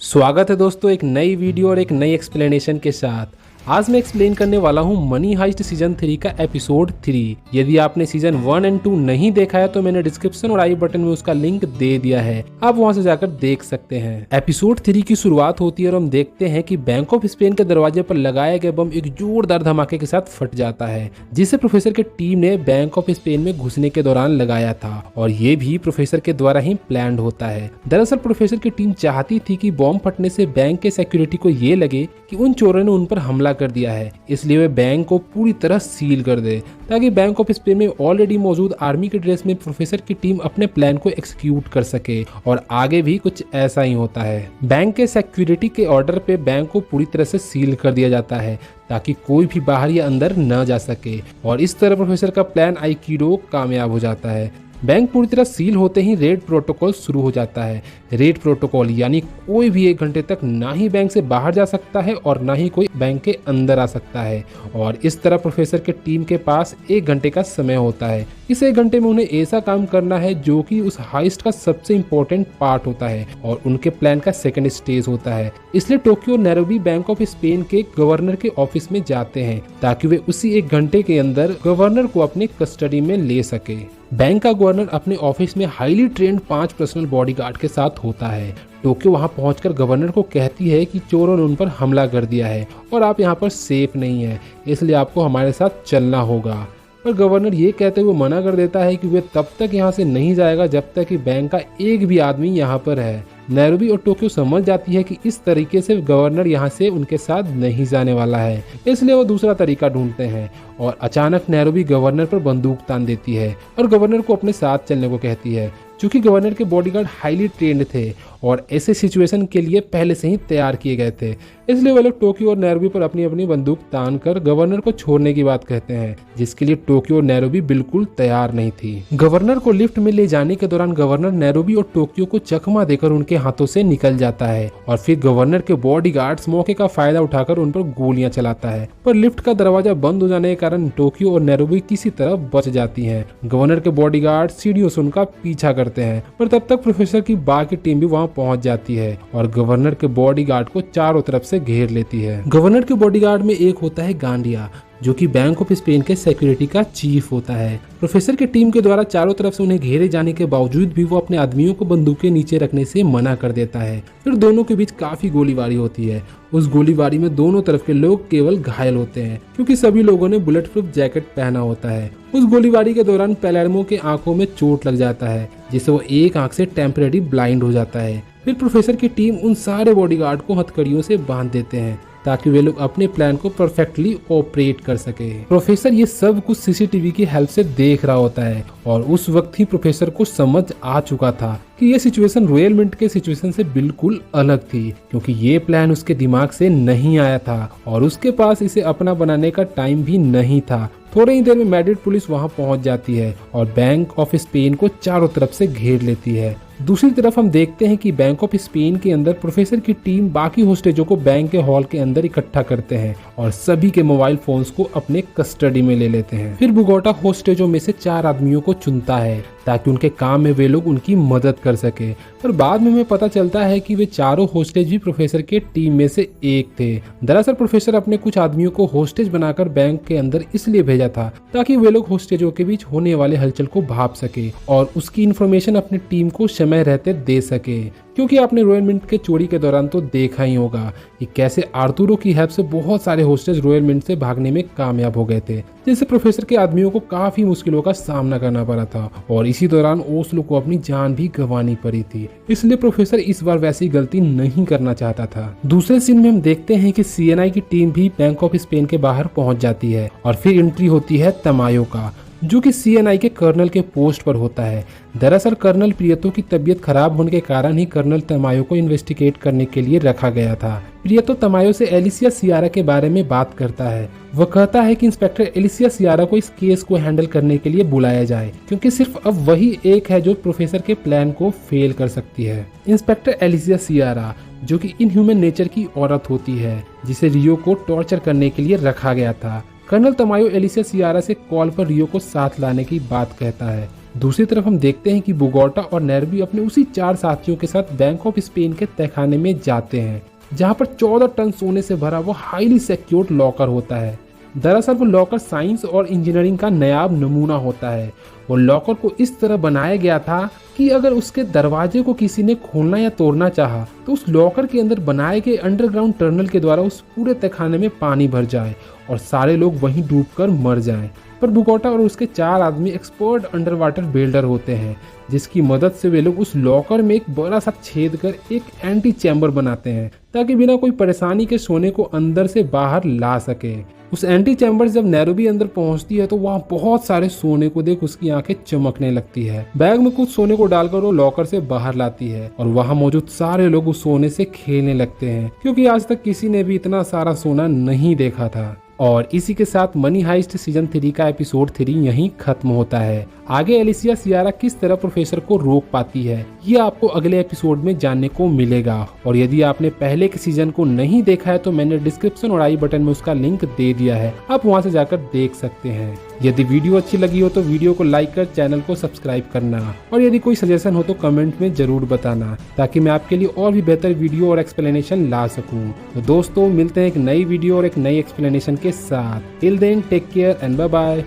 स्वागत है दोस्तों एक नई वीडियो और एक नई एक्सप्लेनेशन के साथ। आज मैं एक्सप्लेन करने वाला हूं मनी हाइस्ट सीजन 3 का एपिसोड 3। यदि आपने सीजन 1 और 2 नहीं देखा है तो मैंने डिस्क्रिप्शन और आई बटन में उसका लिंक दे दिया है, आप वहां से जाकर देख सकते हैं। एपिसोड 3 की शुरुआत होती है और हम देखते हैं कि बैंक ऑफ स्पेन के दरवाजे पर लगाया गया बम एक जोरदार धमाके के साथ फट जाता है, जिसे प्रोफेसर की टीम ने बैंक ऑफ स्पेन में घुसने के दौरान लगाया था और ये भी प्रोफेसर के द्वारा ही प्लान्ड होता है। दरअसल प्रोफेसर की टीम चाहती थी कि बॉम्ब फटने से बैंक के सिक्योरिटी को ये लगे कि उन चोरों ने उन पर हमला कर दिया है, इसलिए वे बैंक को पूरी तरह सील कर दे ताकि बैंक ऑफ स्पेन में ऑलरेडी मौजूद आर्मी के ड्रेस में प्रोफेसर की टीम अपने प्लान को एक्सिक्यूट कर सके। और आगे भी कुछ ऐसा ही होता है। बैंक के सिक्योरिटी के ऑर्डर पे बैंक को पूरी तरह से सील कर दिया जाता है ताकि कोई भी बाहर या अंदर न जा सके और इस तरह प्रोफेसर का प्लान आइकिडो कामयाब हो जाता है। बैंक पूरी तरह सील होते ही रेड प्रोटोकॉल शुरू हो जाता है। रेड प्रोटोकॉल यानी कोई भी 1 घंटे तक ना ही बैंक से बाहर जा सकता है और ना ही कोई बैंक के अंदर आ सकता है और इस तरह प्रोफेसर के टीम के पास 1 घंटे का समय होता है। इस 1 घंटे में उन्हें ऐसा काम करना है जो कि उस हाइस्ट का सबसे इम्पोर्टेंट पार्ट होता है और उनके प्लान का सेकंड स्टेज होता है। इसलिए Tokyo Nairobi bank of Spain के गवर्नर के ऑफिस में जाते हैं ताकि वे उसी 1 घंटे के अंदर गवर्नर को अपनी कस्टडी में ले सके। बैंक का गवर्नर अपने ऑफिस में हाईली ट्रेंड 5 पर्सनल बॉडीगार्ड के साथ होता है। टोक्यो वहां पहुंचकर गवर्नर को कहती है कि चोरों ने उन पर हमला कर दिया है और आप यहां पर सेफ नहीं है, इसलिए आपको हमारे साथ चलना होगा। पर गवर्नर ये कहते हुए मना कर देता है कि वे तब तक यहाँ से नहीं जाएगा जब तक कि बैंक का एक भी आदमी यहाँ पर है। नैरोबी और टोक्यो समझ जाती है कि इस तरीके से गवर्नर यहाँ से उनके साथ नहीं जाने वाला है, इसलिए वो दूसरा तरीका ढूंढते हैं और अचानक नैरोबी गवर्नर पर बंदूक तान देती है और गवर्नर को अपने साथ चलने को कहती है। चूंकि गवर्नर के बॉडीगार्ड हाईली ट्रेंड थे और ऐसे सिचुएशन के लिए पहले से ही तैयार किए गए थे, इसलिए वे लोग टोक्यो और नैरोबी पर अपनी अपनी बंदूक तान कर गवर्नर को छोड़ने की बात कहते हैं, जिसके लिए टोक्यो और नैरोबी बिल्कुल तैयार नहीं थी। गवर्नर को लिफ्ट में ले जाने के दौरान गवर्नर नैरोबी और टोक्यो को चकमा देकर उनके हाथों से निकल जाता है और फिर गवर्नर के बॉडीगार्ड्स मौके का फायदा उठाकर उन पर गोलियां चलाता है, पर लिफ्ट का दरवाजा बंद हो जाने के कारण टोक्यो और नैरोबी किसी तरह बच जाती हैं। गवर्नर के बॉडीगार्ड सीढ़ियों से उनका पीछा करते हैं, पर तब तक प्रोफेसर की बाकी टीम भी वहां पहुंच जाती है और गवर्नर के बॉडीगार्ड को चारों तरफ से घेर लेती है। गवर्नर के बॉडीगार्ड में एक होता है गांडिया, जो कि बैंक ऑफ स्पेन के सिक्योरिटी का चीफ होता है। प्रोफेसर की टीम के द्वारा चारों तरफ से उन्हें घेरे जाने के बावजूद भी वो अपने आदमियों को बंदूकें नीचे रखने से मना कर देता है। फिर दोनों के बीच काफी गोलीबारी होती है। उस गोलीबारी में दोनों तरफ के लोग केवल घायल होते हैं क्योंकि सभी लोगों ने बुलेट प्रूफ जैकेट पहना होता है। उस गोलीबारी के दौरान पैलेर्मो के आंखों में चोट लग जाता है, जिससे वो एक आंख से टेम्परेरी ब्लाइंड हो जाता है। फिर प्रोफेसर की टीम उन सारे बॉडीगार्ड को हथकड़ियों से बांध देते हैं ताकि वे लोग अपने प्लान को परफेक्टली ऑपरेट कर सके। प्रोफेसर ये सब कुछ सीसीटीवी की हेल्प से देख रहा होता है और उस वक्त ही प्रोफेसर को समझ आ चुका था कि ये सिचुएशन रॉयल मिंट के सिचुएशन से बिल्कुल अलग थी, क्योंकि ये प्लान उसके दिमाग से नहीं आया था और उसके पास इसे अपना बनाने का टाइम भी नहीं था। थोड़ी ही देर में मैड्रिड पुलिस वहां पहुंच जाती है और बैंक ऑफ स्पेन को चारों तरफ से घेर लेती है। दूसरी तरफ हम देखते हैं कि बैंक ऑफ स्पेन के अंदर प्रोफेसर की टीम बाकी होस्टेजों को बैंक के हॉल के अंदर इकट्ठा करते हैं और सभी के मोबाइल फोन्स को अपने कस्टडी में ले लेते हैं। फिर बुगोटा होस्टेजों में से 4 आदमियों को चुनता है ताकि उनके काम में वे लोग उनकी मदद कर सके, पर बाद में हमें पता चलता है कि वे चारों होस्टेज भी प्रोफेसर के टीम में से एक थे। दरअसल प्रोफेसर अपने कुछ आदमियों को होस्टेज बनाकर बैंक के अंदर इसलिए भेजा था ताकि वे लोग होस्टेजों के बीच होने वाले हलचल को भाप सके और उसकी इन्फॉर्मेशन अपनी टीम को समय रहते दे सके। क्योंकि आपने रॉयल मिंट के चोरी के दौरान तो देखा ही होगा कि कैसे आर्तुरो की हेल्प से बहुत सारे होस्टेज रॉयल मिंट से भागने में कामयाब हो गए थे, जिससे प्रोफेसर के आदमियों को काफी मुश्किलों का सामना करना पड़ा था और इसी दौरान ओस्लो को अपनी जान भी गंवानी पड़ी थी। इसलिए प्रोफेसर इस बार वैसी गलती नहीं करना चाहता था। दूसरे सीन में हम देखते हैं कि सीएनआई की टीम भी बैंक ऑफ स्पेन के बाहर पहुंच जाती है और फिर एंट्री होती है तमायो का, जो कि सीएनआई के कर्नल के पोस्ट पर होता है। दरअसल कर्नल प्रियतो की तबीयत खराब होने के कारण ही कर्नल तमायो को इन्वेस्टिगेट करने के लिए रखा गया था। प्रियतो तमायो से एलिसिया सियारा के बारे में बात करता है। वह कहता है कि इंस्पेक्टर एलिसिया सियारा को इस केस को हैंडल करने के लिए बुलाया जाए, क्योंकि सिर्फ अब वही एक है जो प्रोफेसर के प्लान को फेल कर सकती है। इंस्पेक्टर एलिसिया सियारा, जो कि इनह्यूमन नेचर की औरत होती है, जिसे रियो को टॉर्चर करने के लिए रखा गया था। कर्नल तमायो एलिसिया सियारा से कॉल पर रियो को साथ लाने की बात कहता है। दूसरी तरफ हम देखते हैं कि बोगोटा और नेर्वी अपने उसी 4 साथियों के साथ बैंक ऑफ स्पेन के तहखाने में जाते हैं, जहां पर 14 टन सोने से भरा वो हाईली सिक्योर्ड लॉकर होता है। दरअसल वो लॉकर साइंस और इंजीनियरिंग का नायाब नमूना होता है। वो लॉकर को इस तरह बनाया गया था कि अगर उसके दरवाजे को किसी ने खोलना या तोड़ना चाहा तो उस लॉकर के अंदर बनाए गए अंडरग्राउंड टनल के द्वारा उस पूरे तहखाने में पानी भर जाए और सारे लोग वहीं डूबकर मर जाएं। पर बोगोटा और उसके 4 आदमी एक्सपर्ट अंडर वाटर बिल्डर होते हैं, जिसकी मदद से वे लोग उस लॉकर में एक बड़ा सा छेद कर एक एंटी चैम्बर बनाते हैं ताकि बिना कोई परेशानी के सोने को अंदर से बाहर ला सके। उस एंटी चैम्बर जब नैरोबी अंदर पहुंचती है तो वहाँ बहुत सारे सोने को देख उसकी आंखें चमकने लगती है। बैग में कुछ सोने को डालकर वो लॉकर से बाहर लाती है और वहाँ मौजूद सारे लोग उस सोने से खेलने लगते हैं, क्योंकि आज तक किसी ने भी इतना सारा सोना नहीं देखा था। और इसी के साथ मनी हाइस्ट सीजन 3 का एपिसोड 3 यहीं खत्म होता है। आगे एलिसिया सियारा किस तरह प्रोफेसर को रोक पाती है, ये आपको अगले एपिसोड में जानने को मिलेगा। और यदि आपने पहले के सीजन को नहीं देखा है तो मैंने डिस्क्रिप्शन और आई बटन में उसका लिंक दे दिया है, आप वहां से जाकर देख सकते हैं। यदि वीडियो अच्छी लगी हो तो वीडियो को लाइक कर चैनल को सब्सक्राइब करना, और यदि कोई सजेशन हो तो कमेंट में जरूर बताना, ताकि मैं आपके लिए और भी बेहतर वीडियो और एक्सप्लेनेशन ला सकूं। तो दोस्तों, मिलते हैं एक नई वीडियो और एक नई एक्सप्लेनेशन के साथ। Till then take care and bye bye.